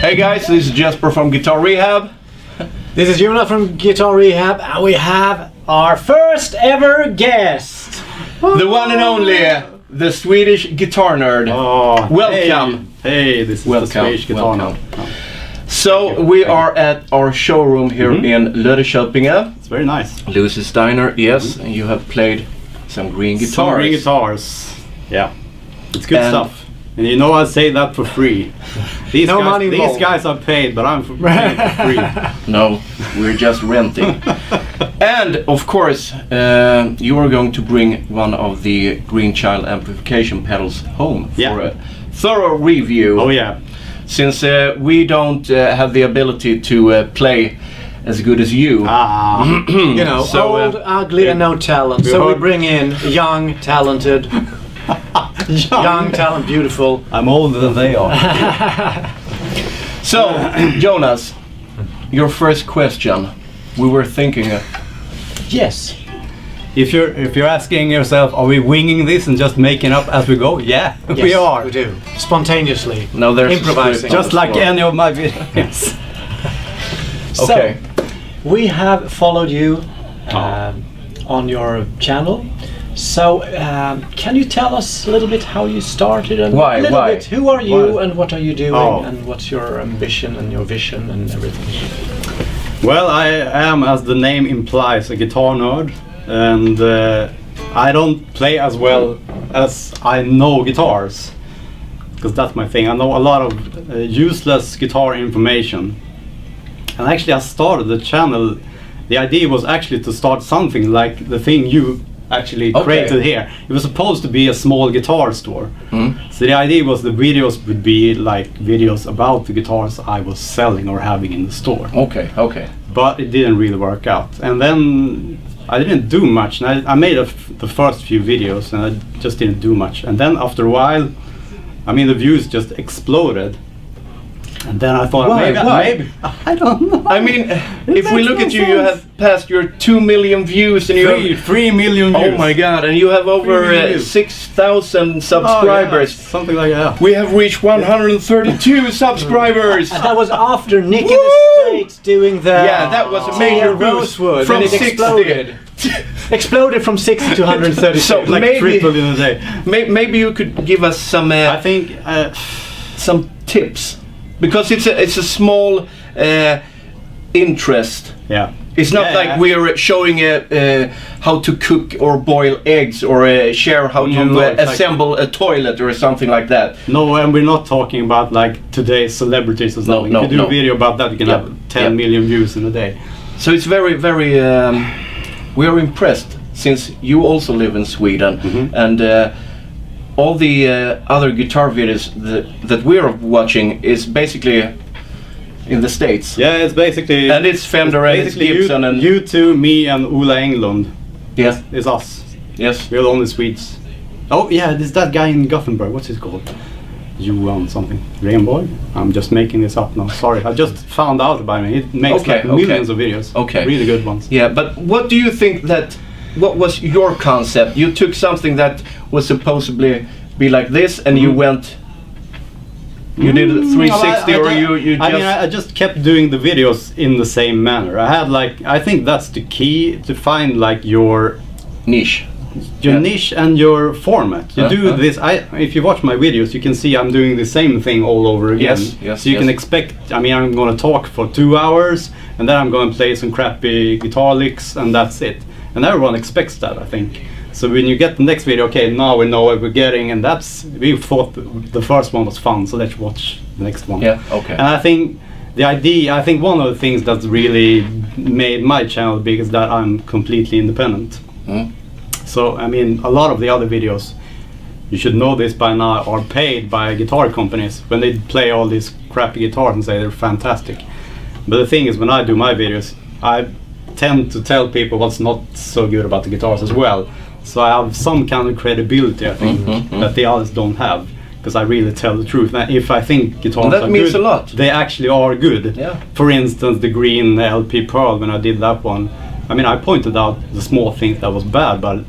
Hey guys, this is Jesper from GuitarRehab. This is Jonas from GuitarRehab, and we have our first ever guest. The one and only, the Swedish Guitar Nerd. Oh, welcome. Hey, this is the Swedish Guitar Nerd. So we are at our showroom here in Löddeköpinge. It's very nice. Lucy's Diner, yes, and you have played some green guitars. Some green guitars, yeah. It's good stuff. And you know I say that for free. These guys are paid, but I'm paying for free. No, we're just renting. And of course, you are going to bring one of the Green Child amplification pedals home for a thorough review. Oh yeah. Since we don't have the ability to play as good as you. You know, so, old, ugly, and no talent. So we bring in young, talented. young, talent, beautiful. I'm older than they are. So, Jonas, your first question. We were thinking. Yes. If you're asking yourself, are we winging this and just making up as we go? Yeah, yes, we are. We do. Spontaneously. No, there's improvising. Just like any of my videos. Okay. So, we have followed you on your channel. So, can you tell us a little bit how you started and why? Bit, who are you and what are you doing and what's your ambition and your vision and everything? Well, I am, as the name implies, a guitar nerd, and I don't play as well as I know guitars, because that's my thing. I know a lot of useless guitar information, and actually I started the channel. The idea was actually to start something like the thing you actually created here. It was supposed to be a small guitar store. So the idea was the videos would be like videos about the guitars I was selling or having in the store. Okay. But it didn't really work out. And then I didn't do much. And I made the first few videos and I just didn't do much. And then after a while, I mean, the views just exploded. And then I thought, maybe I don't know. I mean, if we look at you, you have passed your 2 million views, and you have 3 million views. Oh my God! And you have over 6,000 subscribers. Something like that. We have reached 132 subscribers. And that was after Nick in the States doing the that was a major boost Rosewood, from and it 60. exploded. exploded from 60 to 130. So like maybe- triple in a day. Maybe you could give us some I think some tips, because it's a small interest. yeah. It's not Yeah, like yeah. we're showing how to cook or boil eggs, or share how No, to no, exactly. assemble a toilet or something like that. No, and we're not talking about like today's celebrities or something. no, if you do no. a video about that, you can Yeah, have 10 yeah. million views in a day. So it's very, very. We are impressed, since you also live in Sweden, and all the other guitar videos that we're watching is basically in the States. Yeah, it's basically... And it's Fender and it's basically Gibson and you two, me and Ola Englund. yes, It's us. yes. We're the only Swedes. Oh yeah, there's that guy in Gothenburg. What's his called? Johan something. Rainbow? I'm just making this up now. Sorry, I just found out about him. He makes Okay, like millions of videos. Okay. Really good ones. Yeah, but what do you think what was your concept? You took something that was supposedly be like this, and you went. You did a 360, or you just. I mean, I just kept doing the videos in the same manner. I had like, I think that's the key to find like your niche. niche and your format. You do this. If you watch my videos, you can see I'm doing the same thing all over again. Yes, so you can expect. I mean, I'm going to talk for 2 hours, and then I'm going to play some crappy guitar licks, and that's it. And everyone expects that, I think. So when you get the next video, okay, now we know what we're getting, and we thought the first one was fun, so let's watch the next one. Yeah. Okay. And I think I think one of the things that's really made my channel big is that I'm completely independent. Mm. So, I mean, a lot of the other videos, you should know this by now, are paid by guitar companies when they play all these crappy guitars and say they're fantastic. But the thing is, when I do my videos, I tend to tell people what's not so good about the guitars as well. So I have some kind of credibility, I think, that the others don't have, because I really tell the truth. Now, if I think guitars that are means good, a lot. they actually are good. Yeah. For instance, the green LP Pearl, when I did that one, I mean, I pointed out the small things that was bad, but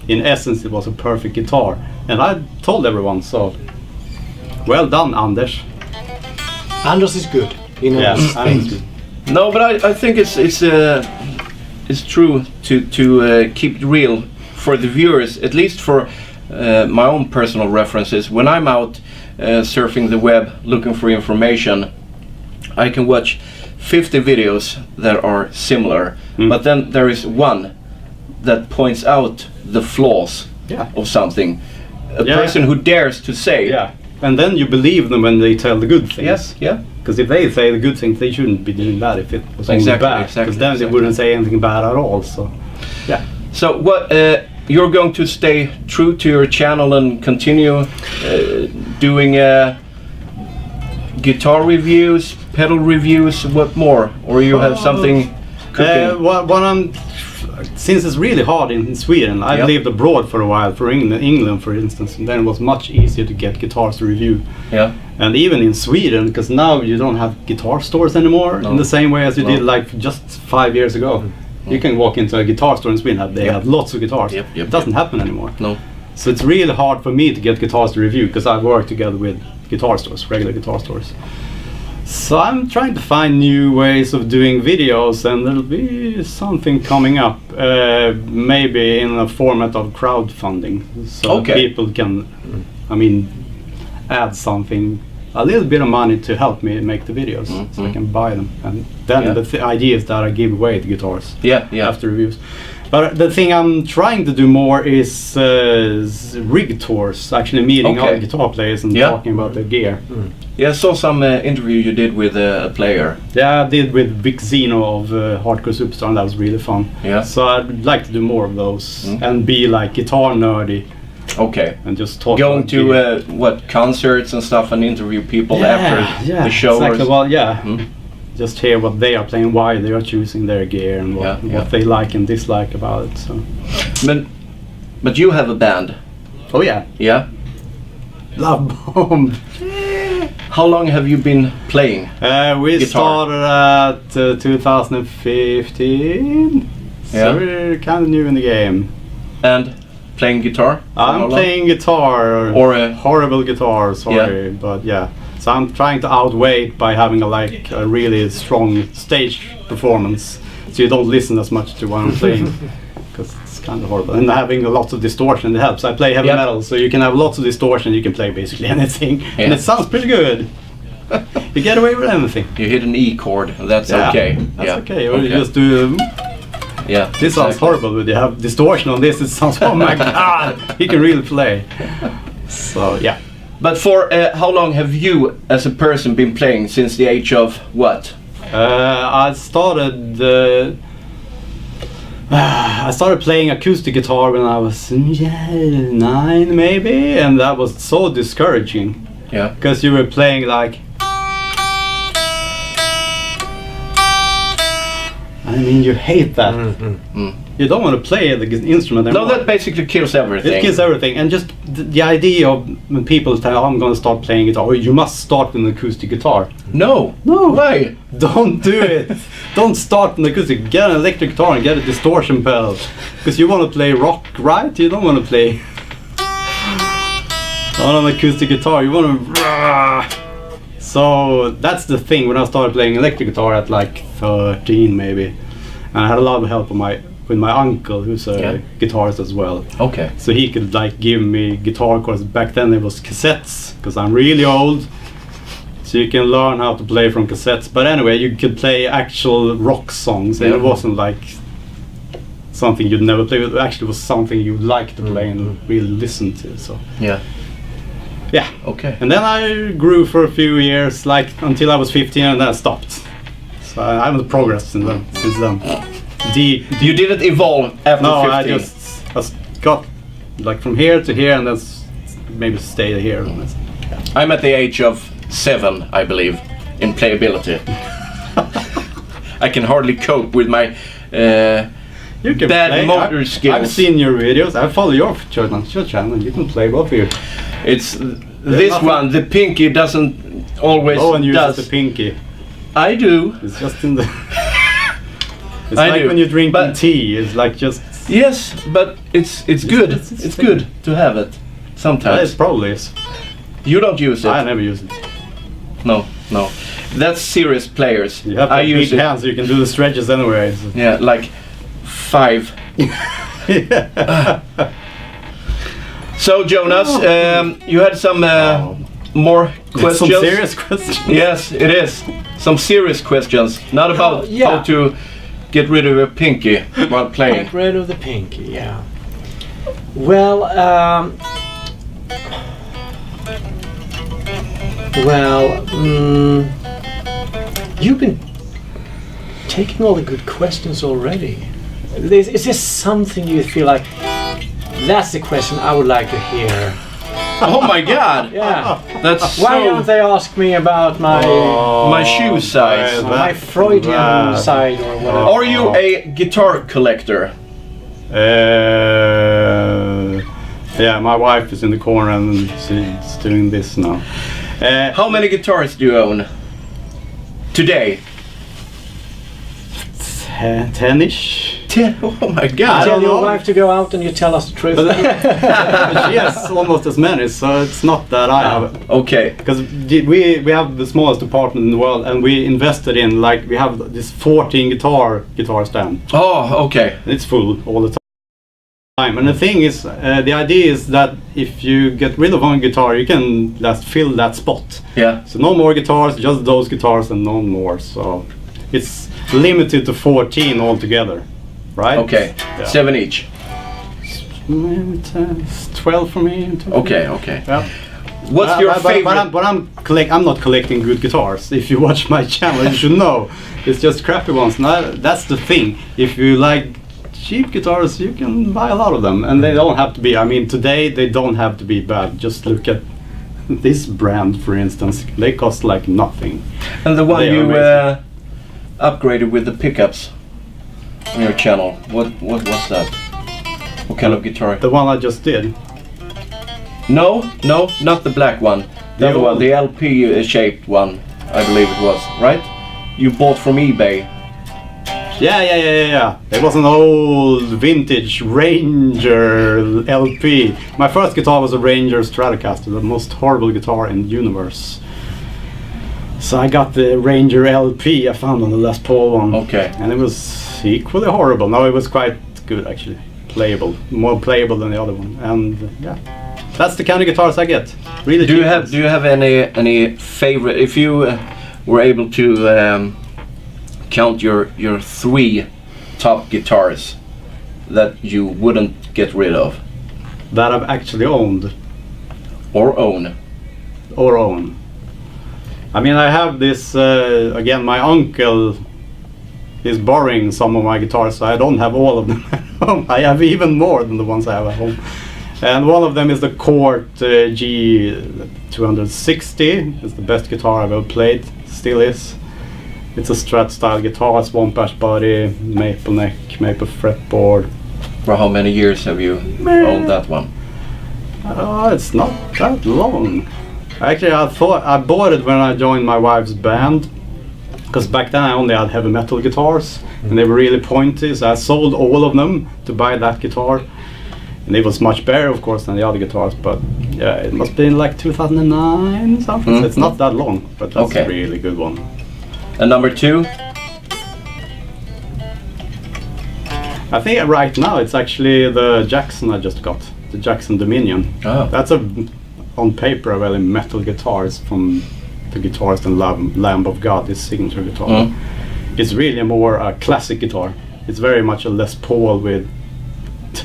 in essence, it was a perfect guitar. And I told everyone, so well done, Anders. Anders is good. He knows. Yeah, Anders is good. No, but I think it's true to keep it real for the viewers, at least for my own personal references. When I'm out surfing the web looking for information, I can watch 50 videos that are similar, but then there is one that points out the flaws of something. A person who dares to say. Yeah, and then you believe them when they tell the good things. Yes, yeah. Because if they say the good things, they shouldn't be doing that if it was only bad. Because then they wouldn't say anything bad at all. So, yeah. So what you're going to stay true to your channel and continue doing guitar reviews, pedal reviews, what more? Or you have something cooking? Since it's really hard in Sweden, I've lived abroad for a while, for England for instance, and then it was much easier to get guitars to review. Yeah. And even in Sweden, because now you don't have guitar stores anymore in the same way as you did like just 5 years ago. You can walk into a guitar store in Sweden, they have lots of guitars. It doesn't happen anymore. No. So it's really hard for me to get guitars to review, because I work together with guitar stores, regular guitar stores. So I'm trying to find new ways of doing videos, and there'll be something coming up, maybe in a format of crowdfunding, so people can, I mean, add something, a little bit of money to help me make the videos, so I can buy them, and then the idea is that I give away the guitars after reviews. But the thing I'm trying to do more is rig tours, actually meeting other guitar players and talking about their gear. Yeah, I saw some interview you did with a player. Yeah, I did with Vic Zeno of Hardcore Superstar, and that was really fun. Yeah. So I'd like to do more of those and be like guitar nerdy. Okay. And just talk. Going to concerts and stuff and interview people after the show. Exactly. Well, just hear what they are playing, why they are choosing their gear, and what they like and dislike about it. So. But you have a band. Oh yeah. Yeah. Love Bomb. How long have you been playing? We guitar? started at 2015. So we're kind of new in the game. And playing guitar? I'm playing guitar, or a horrible guitar, sorry, but yeah. So I'm trying to outweigh it by having a really strong stage performance, so you don't listen as much to what I'm playing, because it's kind of horrible. And having lots of distortion, it helps. I play heavy metal, so you can have lots of distortion, you can play basically anything. Yeah. And it sounds pretty good. You get away with anything. You hit an E chord, and that's okay. That's okay. Or you just do... This sounds horrible, but you have distortion on this, it sounds, oh my god, he can really play. So, yeah. But for how long have you, as a person, been playing? Since the age of what? I started playing acoustic guitar when I was 9 maybe, and that was so discouraging. Yeah. Because you were playing like... I mean, you hate that. You don't want to play the instrument anymore. No, that basically kills everything. It kills everything. And just the idea of when people tell, oh, I'm going to start playing guitar, or you must start with an acoustic guitar. No. Why? Don't do it. Don't start an acoustic. Get an electric guitar and get a distortion pedal. Because you want to play rock, right? You don't want to play on an acoustic guitar. You want to... So that's the thing. When I started playing electric guitar at like 13 maybe, and I had a lot of help with my uncle, who's a guitarist as well. Okay. So he could like give me guitar chords. Back then it was cassettes, because I'm really old. So you can learn how to play from cassettes. But anyway, you could play actual rock songs, and it wasn't like something you'd never play with. It actually was something you'd like to play and really listen to. So yeah. Okay. And then I grew for a few years, like until I was 15, and then I stopped. So I haven't progressed since then. You didn't evolve after 15? I just got like from here to here, and then maybe stay here. I'm at the age of 7, I believe, in playability. I can hardly cope with my you can bad play. motor skills. I've seen your videos. I follow your channel. You can play both of you. It's this one. The pinky doesn't always. No one uses does. the pinky. I do. It's just in the. It's like when you drink tea. It's like just. Yes, but it's good. It's good to have it. Sometimes. It probably is. You don't use it. I never use it. No. That's serious players. You have to use big hands so you can do the stretches anyway. So. Yeah, like 5. So Jonas, you had some more questions. Some serious questions. Yes, it is. Some serious questions. Not about how to get rid of a pinky while playing. Get rid of the pinky, yeah. Well, you've been taking all the good questions already. Is there something you feel like, that's the question I would like to hear? Oh my god! Yeah. That's Why don't they ask me about my shoe size? My Freudian side or whatever? Are you a guitar collector? Yeah, my wife is in the corner and she's doing this now. How many guitars do you own today? 10-ish. 10? Oh my god! Tell your wife to go out and you tell us the truth. She has almost as many, so it's not that I have. Okay. Because we have the smallest apartment in the world, and we invested in, like, we have this 14 guitar stand. Oh, okay. It's full all the time. And the thing is, the idea is that if you get rid of one guitar, you can just fill that spot. Yeah. So no more guitars, just those guitars and no more. So it's limited to 14 altogether, right? Okay. Yeah. 7 each. 12 for me. Okay. Yeah. What's your favorite? But I'm not collecting good guitars. If you watch my channel, you should know. It's just crappy ones. Now, that's the thing. If you like cheap guitars, you can buy a lot of them, and they don't have to be. I mean, today they don't have to be bad. Just look at this brand, for instance. They cost like nothing. And the one you upgraded with the pickups on your channel. What was that? What kind of guitar? The one I just did. No, not the black one. The other one, the LP shaped one, I believe it was, right? You bought from eBay. Yeah. It was an old vintage Ranger LP. My first guitar was a Ranger Stratocaster, the most horrible guitar in the universe. So I got the Ranger LP I found on the Les Paul one. Okay. And it was equally horrible. No, it was quite good actually. playable, more playable than the other one. And yeah, that's the kind of guitars I get. Really. Do you have any favorite? If you were able to count your 3 top guitars that you wouldn't get rid of, that I've actually owned or own. I mean, I have this again. My uncle is borrowing some of my guitars, so I don't have all of them at home. I have even more than the ones I have at home. And one of them is the Cort G260. It's the best guitar I've ever played. Still is. It's a Strat style guitar, swamp ash body, maple neck, maple fretboard. For how many years have you owned that one? It's not that long. Actually, I thought I bought it when I joined my wife's band, because back then I only had heavy metal guitars, and they were really pointy, so I sold all of them to buy that guitar. And it was much better, of course, than the other guitars, but yeah, it must be in like 2009 something. So it's not that long, but that's a really good one. And number 2? I think right now it's actually the Jackson I just got, the Jackson Dominion. Oh. That's on paper a very metal guitars from the guitarist and Lamb of God, his signature guitar. It's really more a classic guitar. It's very much a Les Paul with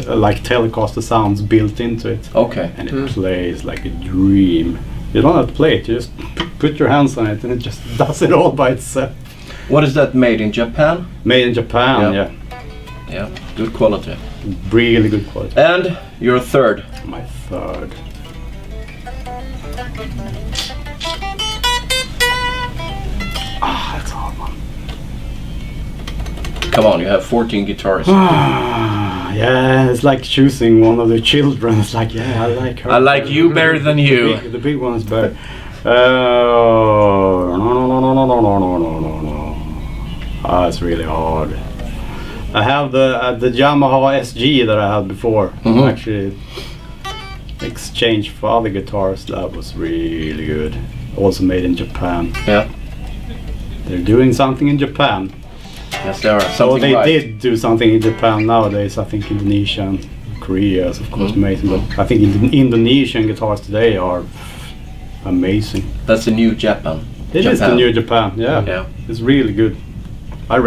like Telecaster sounds built into it. Okay. And it plays like a dream. You don't have to play it, you just put your hands on it and it just does it all by itself. What is that, made in Japan? Made in Japan, Yeah, good quality. Really good quality. And your 3rd? My 3rd. That's a hard one. Come on, you have 14 guitars. Yeah, it's like choosing one of the children. It's like, yeah, I like her. I like you better than you. The big one is better. No. It's really hard. I have the Yamaha SG that I had before. Actually exchanged for other guitars. That was really good. Also made in Japan. Yeah. They're doing something in Japan. Yes, they are. So they did do something in Japan nowadays. I think Indonesia and Korea is of course amazing, but I think Indonesian guitars today are amazing. That's the new Japan. It is the new Japan, yeah. It's really good. I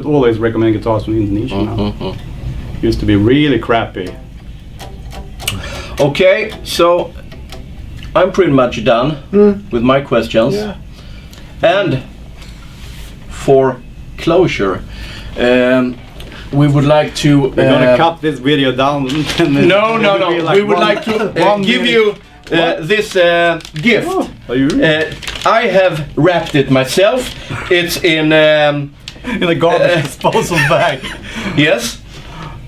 always recommend guitars from Indonesia now. Used to be really crappy. Okay, so I'm pretty much done with my questions. Yeah. And for closure, we would like to... We're gonna cut this video down. No. We would like to give you this gift. Oh, are you really? I have wrapped it myself. It's in a garbage disposal bag. Yes.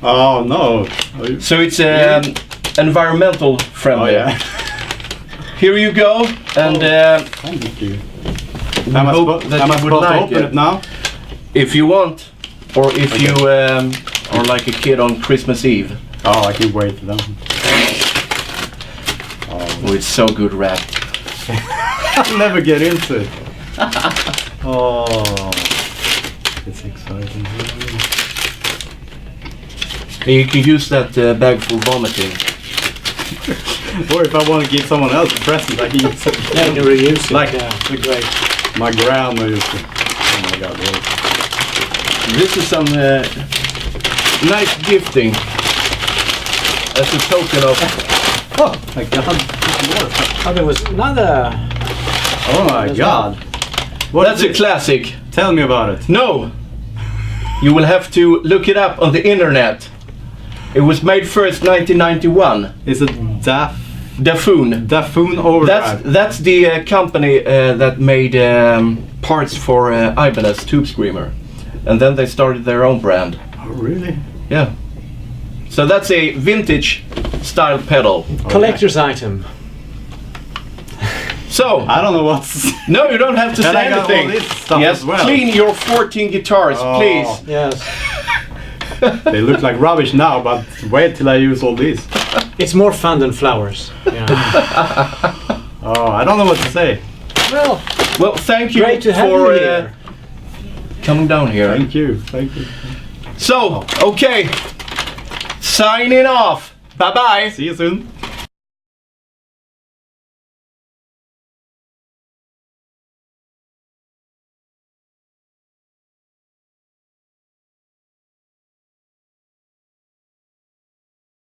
Oh no. So it's environmental friendly. Oh yeah. Here you go, and thank you. am I supposed to open it now? If you want, or if you are like a kid on Christmas Eve. Oh, I can wait for them. Oh, it's so good wrapped. I'll never get into it. Oh, it's exciting. And you can use that bag for vomiting. Or if I want to give someone else a present, I can use it. Yeah, you reuse it. Like, it's great. My grandma used to. Oh my god, really. This is some nice gifting as a token of... Oh my god. Oh, there was another. Oh my god. That's a classic. Tell me about it. No! You will have to look it up on the internet. It was made first 1991. Is it Daffoon Overdrive? That's the company that made parts for Ibanez Tube Screamer. And then they started their own brand. Oh really? Yeah. So that's a vintage style pedal. Collector's item. So I don't know what's... No, you don't have to say I got anything. all this stuff Yes, as well. clean your 14 guitars, please. Yes. They look like rubbish now, but wait till I use all these. It's more fun than flowers. Yeah. Oh, I don't know what to say. Well, thank you great to have for you here. coming down here. Thank you. So, okay. Signing off. Bye bye. See you soon.